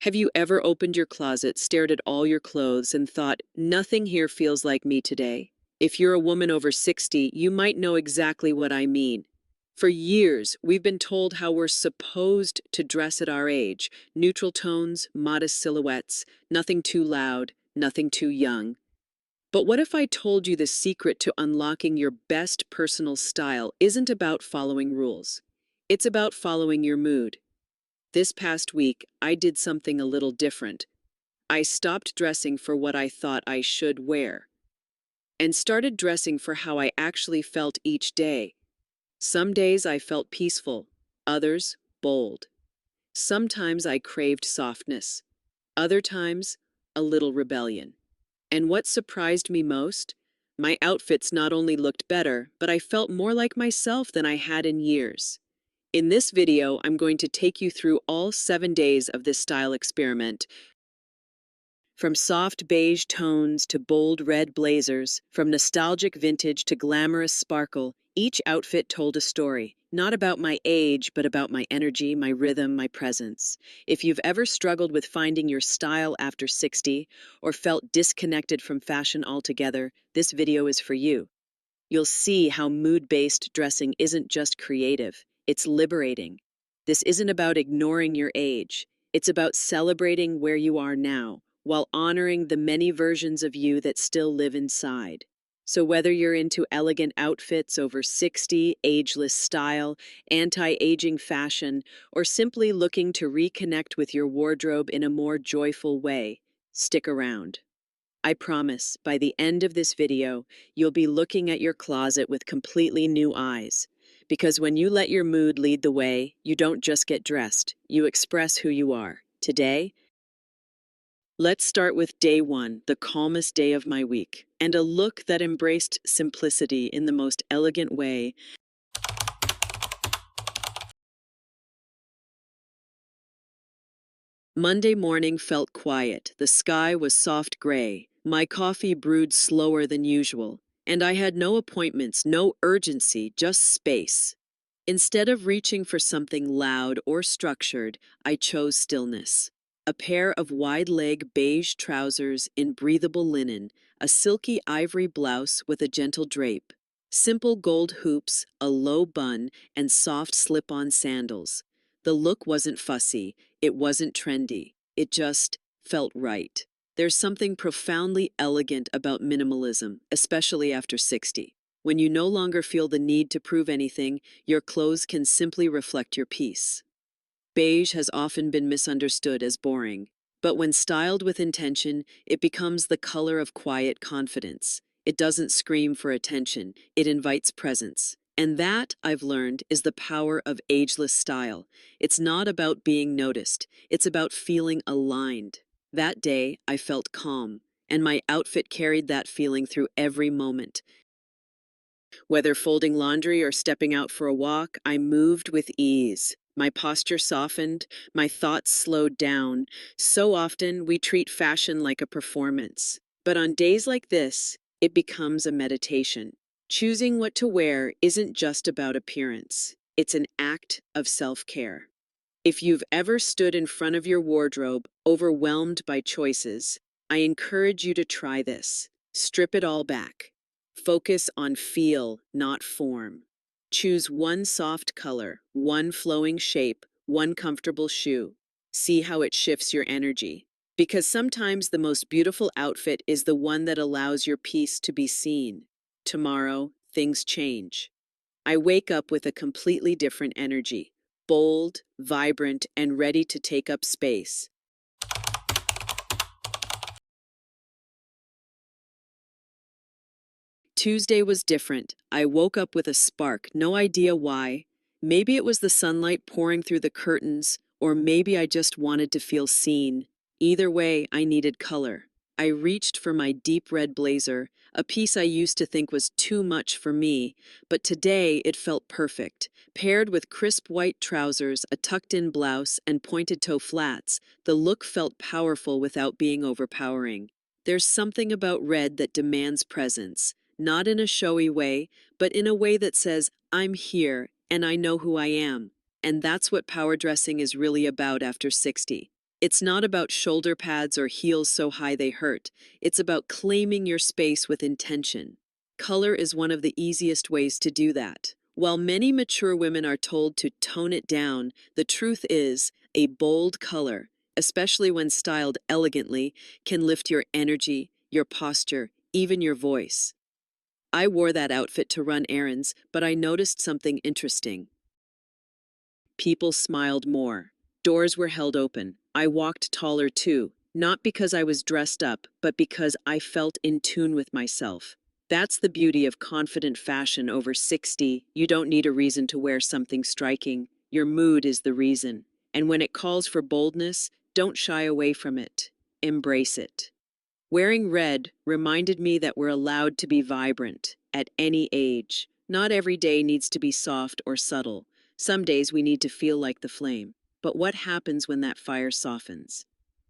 Have you ever opened your closet, stared at all your clothes, and thought, nothing here feels like me today? If you're a woman over 60, you might know exactly what I mean. For years, we've been told how we're supposed to dress at our age: neutral tones, modest silhouettes, nothing too loud, nothing too young. But what if I told you the secret to unlocking your best personal style isn't about following rules? It's about following your mood. This past week, I did something a little different. I stopped dressing for what I thought I should wear and started dressing for how I actually felt each day. Some days I felt peaceful, others bold. Sometimes I craved softness, other times a little rebellion. And what surprised me most? My outfits not only looked better, but I felt more like myself than I had in years. In this video, I'm going to take you through all 7 days of this style experiment. From soft beige tones to bold red blazers, from nostalgic vintage to glamorous sparkle, each outfit told a story, not about my age, but about my energy, my rhythm, my presence. If you've ever struggled with finding your style after 60, or felt disconnected from fashion altogether, this video is for you. You'll see how mood-based dressing isn't just creative, it's liberating. This isn't about ignoring your age. It's about celebrating where you are now, while honoring the many versions of you that still live inside. So whether you're into elegant outfits over 60, ageless style, anti-aging fashion, or simply looking to reconnect with your wardrobe in a more joyful way, stick around. I promise, by the end of this video, you'll be looking at your closet with completely new eyes. Because when you let your mood lead the way, you don't just get dressed, you express who you are. Today, let's start with day one, the calmest day of my week, and a look that embraced simplicity in the most elegant way. Monday morning felt quiet. The sky was soft gray. My coffee brewed slower than usual, and I had no appointments, no urgency, just space. Instead of reaching for something loud or structured, I chose stillness. A pair of wide-leg beige trousers in breathable linen, a silky ivory blouse with a gentle drape, simple gold hoops, a low bun, and soft slip-on sandals. The look wasn't fussy, it wasn't trendy, it just felt right. There's something profoundly elegant about minimalism, especially after 60. When you no longer feel the need to prove anything, your clothes can simply reflect your peace. Beige has often been misunderstood as boring, but when styled with intention, it becomes the color of quiet confidence. It doesn't scream for attention, it invites presence. And that, I've learned, is the power of ageless style. It's not about being noticed, it's about feeling aligned. That day, I felt calm, and my outfit carried that feeling through every moment. Whether folding laundry or stepping out for a walk, I moved with ease. My posture softened, my thoughts slowed down. So often, we treat fashion like a performance. But on days like this, it becomes a meditation. Choosing what to wear isn't just about appearance. It's an act of self-care. If you've ever stood in front of your wardrobe, overwhelmed by choices, I encourage you to try this. Strip it all back. Focus on feel, not form. Choose one soft color, one flowing shape, one comfortable shoe. See how it shifts your energy. Because sometimes the most beautiful outfit is the one that allows your piece to be seen. Tomorrow, things change. I wake up with a completely different energy, bold, vibrant, and ready to take up space. Tuesday was different. I woke up with a spark, no idea why. Maybe it was the sunlight pouring through the curtains, or maybe I just wanted to feel seen. Either way, I needed color. I reached for my deep red blazer, a piece I used to think was too much for me, but today it felt perfect. Paired with crisp white trousers, a tucked-in blouse, and pointed-toe flats, the look felt powerful without being overpowering. There's something about red that demands presence. Not in a showy way, but in a way that says, I'm here and I know who I am. And that's what power dressing is really about after 60. It's not about shoulder pads or heels so high they hurt. It's about claiming your space with intention. Color is one of the easiest ways to do that. While many mature women are told to tone it down, the truth is, a bold color, especially when styled elegantly, can lift your energy, your posture, even your voice. I wore that outfit to run errands, but I noticed something interesting. People smiled more. Doors were held open. I walked taller too, not because I was dressed up, but because I felt in tune with myself. That's the beauty of confident fashion over 60. You don't need a reason to wear something striking. Your mood is the reason. And when it calls for boldness, don't shy away from it. Embrace it. Wearing red reminded me that we're allowed to be vibrant at any age. Not every day needs to be soft or subtle. Some days we need to feel like the flame. But what happens when that fire softens?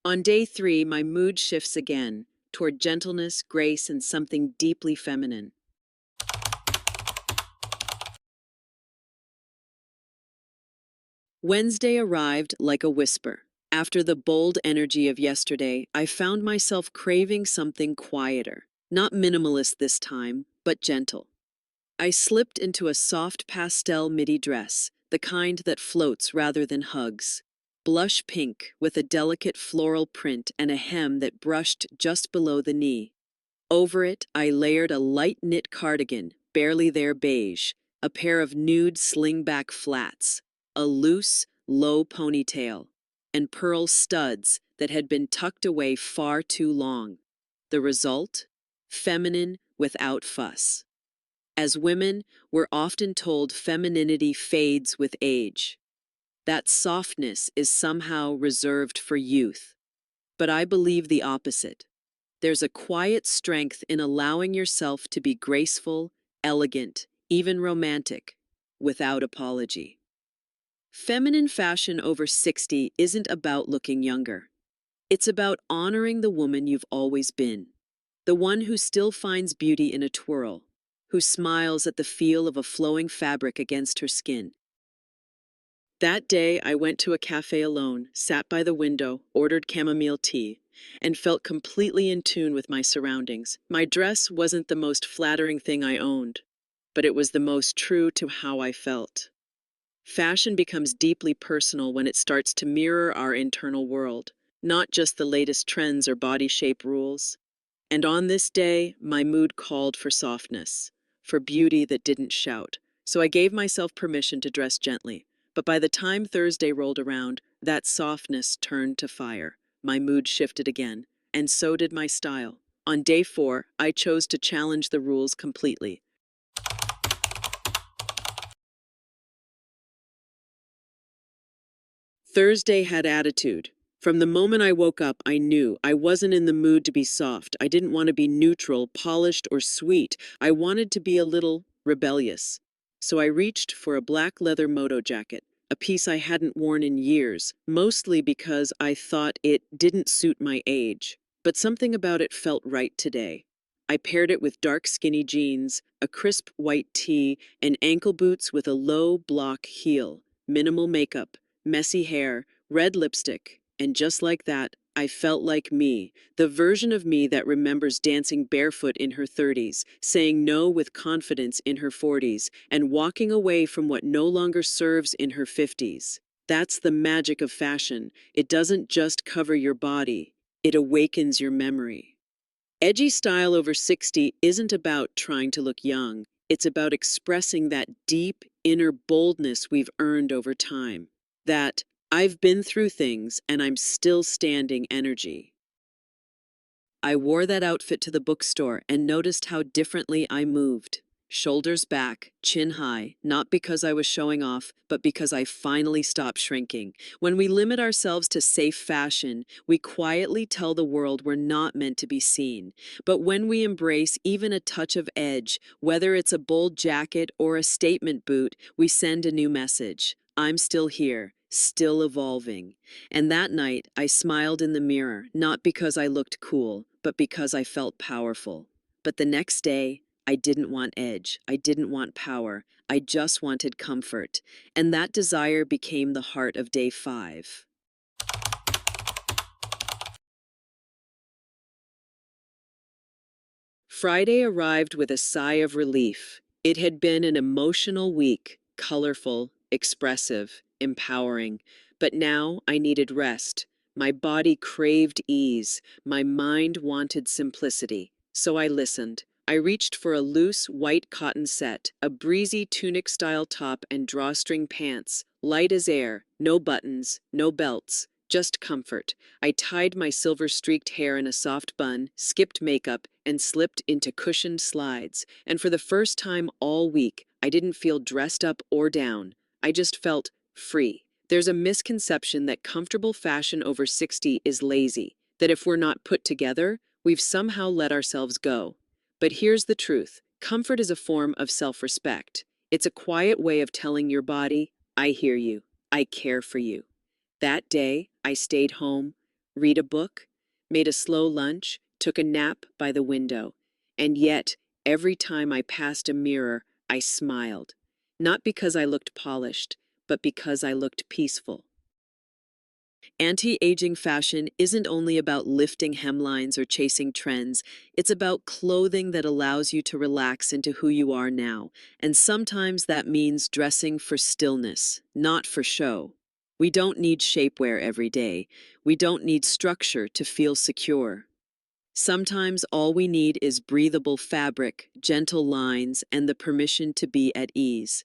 On day 3, my mood shifts again, toward gentleness, grace, and something deeply feminine. Wednesday arrived like a whisper. After the bold energy of yesterday, I found myself craving something quieter. Not minimalist this time, but gentle. I slipped into a soft pastel midi dress, the kind that floats rather than hugs. Blush pink with a delicate floral print and a hem that brushed just below the knee. Over it, I layered a light knit cardigan, barely there beige, a pair of nude slingback flats, a loose, low ponytail, and pearl studs that had been tucked away far too long. The result? Feminine without fuss. As women, we're often told femininity fades with age. That softness is somehow reserved for youth. But I believe the opposite. There's a quiet strength in allowing yourself to be graceful, elegant, even romantic, without apology. Feminine fashion over 60 isn't about looking younger. It's about honoring the woman you've always been. The one who still finds beauty in a twirl, who smiles at the feel of a flowing fabric against her skin. That day, I went to a cafe alone, sat by the window, ordered chamomile tea, and felt completely in tune with my surroundings. My dress wasn't the most flattering thing I owned, but it was the most true to how I felt. Fashion becomes deeply personal when it starts to mirror our internal world, not just the latest trends or body shape rules. And on this day, my mood called for softness, for beauty that didn't shout. So I gave myself permission to dress gently. But by the time Thursday rolled around, that softness turned to fire. My mood shifted again, and so did my style. On day 4, I chose to challenge the rules completely. Thursday had attitude. From the moment I woke up, I knew I wasn't in the mood to be soft. I didn't want to be neutral, polished, or sweet. I wanted to be a little rebellious. So I reached for a black leather moto jacket, a piece I hadn't worn in years, mostly because I thought it didn't suit my age. But something about it felt right today. I paired it with dark skinny jeans, a crisp white tee, and ankle boots with a low block heel, minimal makeup, messy hair, red lipstick, and just like that, I felt like me, the version of me that remembers dancing barefoot in her 30s, saying no with confidence in her 40s, and walking away from what no longer serves in her 50s. That's the magic of fashion. It doesn't just cover your body, it awakens your memory. Edgy style over 60 isn't about trying to look young. It's about expressing that deep, inner boldness we've earned over time. That I've been through things and I'm still standing energy. I wore that outfit to the bookstore and noticed how differently I moved. Shoulders back, chin high, not because I was showing off, but because I finally stopped shrinking. When we limit ourselves to safe fashion, we quietly tell the world we're not meant to be seen. But when we embrace even a touch of edge, whether it's a bold jacket or a statement boot, we send a new message. I'm still here, still evolving. And that night, I smiled in the mirror, not because I looked cool, but because I felt powerful. But the next day, I didn't want edge. I didn't want power. I just wanted comfort. And that desire became the heart of day 5. Friday arrived with a sigh of relief. It had been an emotional week, colorful, expressive, empowering. But now I needed rest. My body craved ease. My mind wanted simplicity. So I listened. I reached for a loose white cotton set, a breezy tunic-style top and drawstring pants, light as air, no buttons, no belts, just comfort. I tied my silver-streaked hair in a soft bun, skipped makeup, and slipped into cushioned slides. And for the first time all week, I didn't feel dressed up or down. I just felt free. There's a misconception that comfortable fashion over 60 is lazy, that if we're not put together, we've somehow let ourselves go. But here's the truth. Comfort is a form of self-respect. It's a quiet way of telling your body, I hear you, I care for you. That day, I stayed home, read a book, made a slow lunch, took a nap by the window. And yet, every time I passed a mirror, I smiled. Not because I looked polished, but because I looked peaceful. Anti-aging fashion isn't only about lifting hemlines or chasing trends, it's about clothing that allows you to relax into who you are now. And sometimes that means dressing for stillness, not for show. We don't need shapewear every day. We don't need structure to feel secure. Sometimes all we need is breathable fabric, gentle lines, and the permission to be at ease.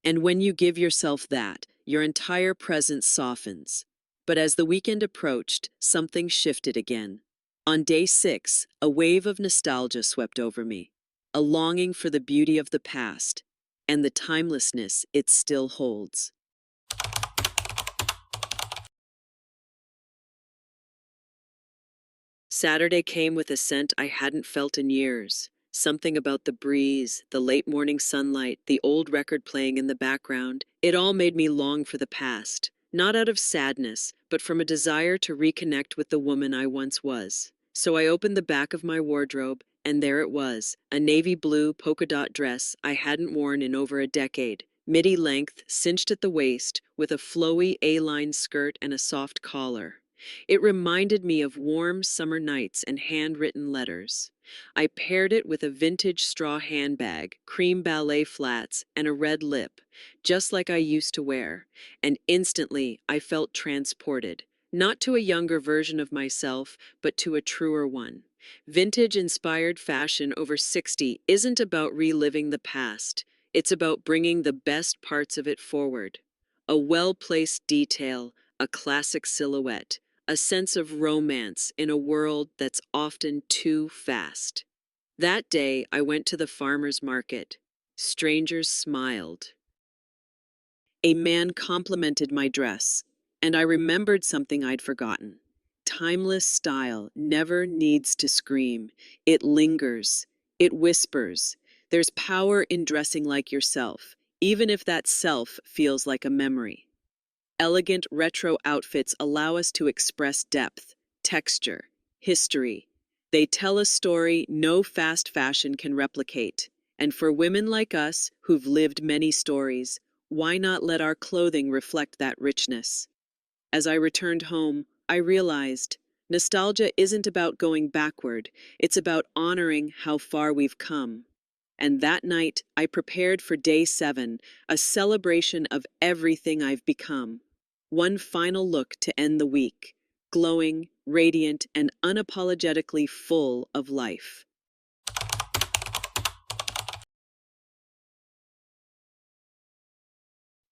And when you give yourself that, your entire presence softens. But as the weekend approached, something shifted again. On day 6, a wave of nostalgia swept over me, a longing for the beauty of the past and the timelessness it still holds. Saturday came with a scent I hadn't felt in years. Something about the breeze, the late morning sunlight, the old record playing in the background, it all made me long for the past. Not out of sadness, but from a desire to reconnect with the woman I once was. So I opened the back of my wardrobe, and there it was, a navy blue polka dot dress I hadn't worn in over a decade. Midi length, cinched at the waist, with a flowy A-line skirt and a soft collar. It reminded me of warm summer nights and handwritten letters. I paired it with a vintage straw handbag, cream ballet flats, and a red lip, just like I used to wear. And instantly, I felt transported, not to a younger version of myself, but to a truer one. Vintage-inspired fashion over 60 isn't about reliving the past. It's about bringing the best parts of it forward. A well-placed detail, a classic silhouette, a sense of romance in a world that's often too fast. That day, I went to the farmer's market. Strangers smiled. A man complimented my dress, and I remembered something I'd forgotten. Timeless style never needs to scream. It lingers. It whispers. There's power in dressing like yourself, even if that self feels like a memory. Elegant retro outfits allow us to express depth, texture, history. They tell a story no fast fashion can replicate. And for women like us, who've lived many stories, why not let our clothing reflect that richness? As I returned home, I realized nostalgia isn't about going backward, it's about honoring how far we've come. And that night, I prepared for day 7, a celebration of everything I've become. One final look to end the week, glowing, radiant, and unapologetically full of life.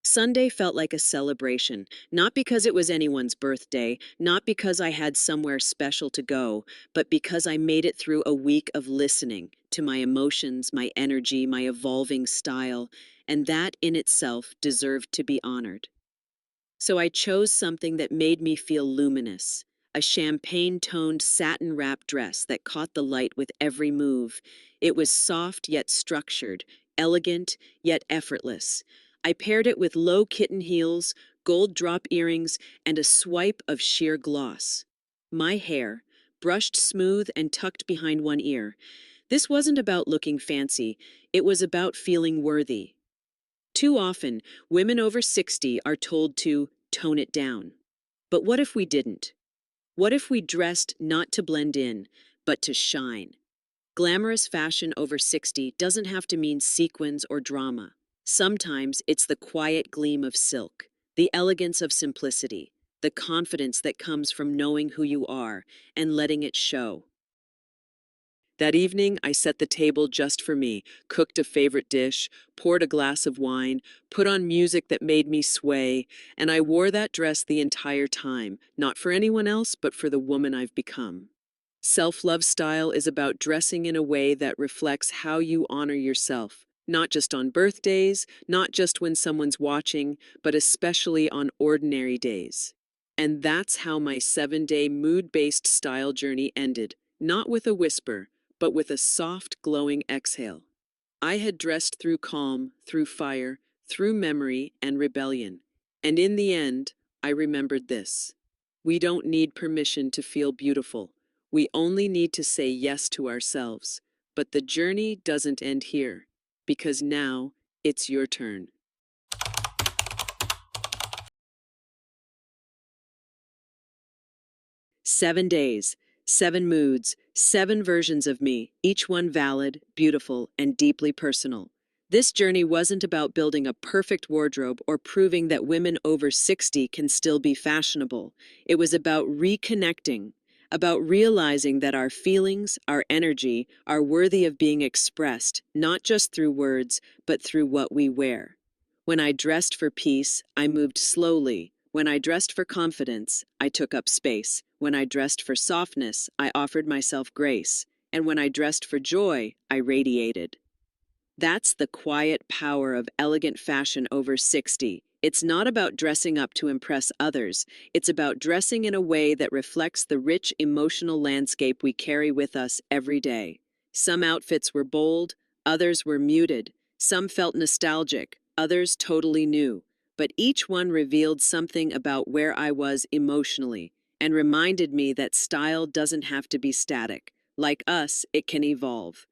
Sunday felt like a celebration, not because it was anyone's birthday, not because I had somewhere special to go, but because I made it through a week of listening to my emotions, my energy, my evolving style, and that in itself deserved to be honored. So I chose something that made me feel luminous, a champagne-toned satin-wrap dress that caught the light with every move. It was soft yet structured, elegant yet effortless. I paired it with low kitten heels, gold drop earrings, and a swipe of sheer gloss. My hair, brushed smooth and tucked behind one ear. This wasn't about looking fancy, it was about feeling worthy. Too often, women over 60 are told to tone it down. But what if we didn't? What if we dressed not to blend in, but to shine? Glamorous fashion over 60 doesn't have to mean sequins or drama. Sometimes it's the quiet gleam of silk, the elegance of simplicity, the confidence that comes from knowing who you are and letting it show. That evening, I set the table just for me, cooked a favorite dish, poured a glass of wine, put on music that made me sway, and I wore that dress the entire time, not for anyone else, but for the woman I've become. Self-love style is about dressing in a way that reflects how you honor yourself, not just on birthdays, not just when someone's watching, but especially on ordinary days. And that's how my 7-day mood-based style journey ended, not with a whisper, but with a soft, glowing exhale. I had dressed through calm, through fire, through memory and rebellion. And in the end, I remembered this. We don't need permission to feel beautiful. We only need to say yes to ourselves. But the journey doesn't end here, because now it's your turn. 7 days, 7 moods, 7 versions of me, each one valid, beautiful, and deeply personal. This journey wasn't about building a perfect wardrobe or proving that women over 60 can still be fashionable. It was about reconnecting, about realizing that our feelings, our energy, are worthy of being expressed, not just through words, but through what we wear. When I dressed for peace, I moved slowly. When I dressed for confidence, I took up space. When I dressed for softness, I offered myself grace. And when I dressed for joy, I radiated. That's the quiet power of elegant fashion over 60. It's not about dressing up to impress others. It's about dressing in a way that reflects the rich emotional landscape we carry with us every day. Some outfits were bold, others were muted. Some felt nostalgic, others totally new. But each one revealed something about where I was emotionally and reminded me that style doesn't have to be static. Like us, it can evolve.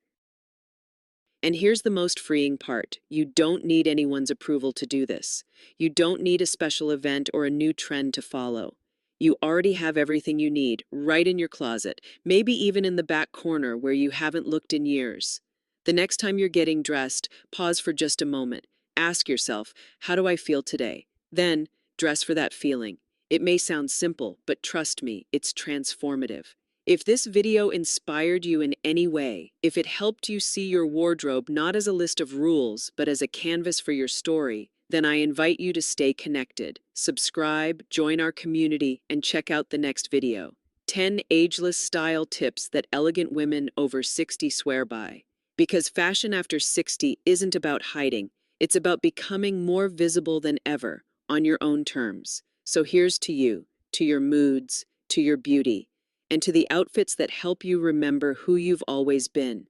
And here's the most freeing part. You don't need anyone's approval to do this. You don't need a special event or a new trend to follow. You already have everything you need right in your closet, maybe even in the back corner where you haven't looked in years. The next time you're getting dressed, pause for just a moment. Ask yourself, how do I feel today? Then, dress for that feeling. It may sound simple, but trust me, it's transformative. If this video inspired you in any way, if it helped you see your wardrobe not as a list of rules, but as a canvas for your story, then I invite you to stay connected. Subscribe, join our community, and check out the next video. 10 ageless style tips that elegant women over 60 swear by. Because fashion after 60 isn't about hiding, it's about becoming more visible than ever, on your own terms. So here's to you, to your moods, to your beauty, and to the outfits that help you remember who you've always been.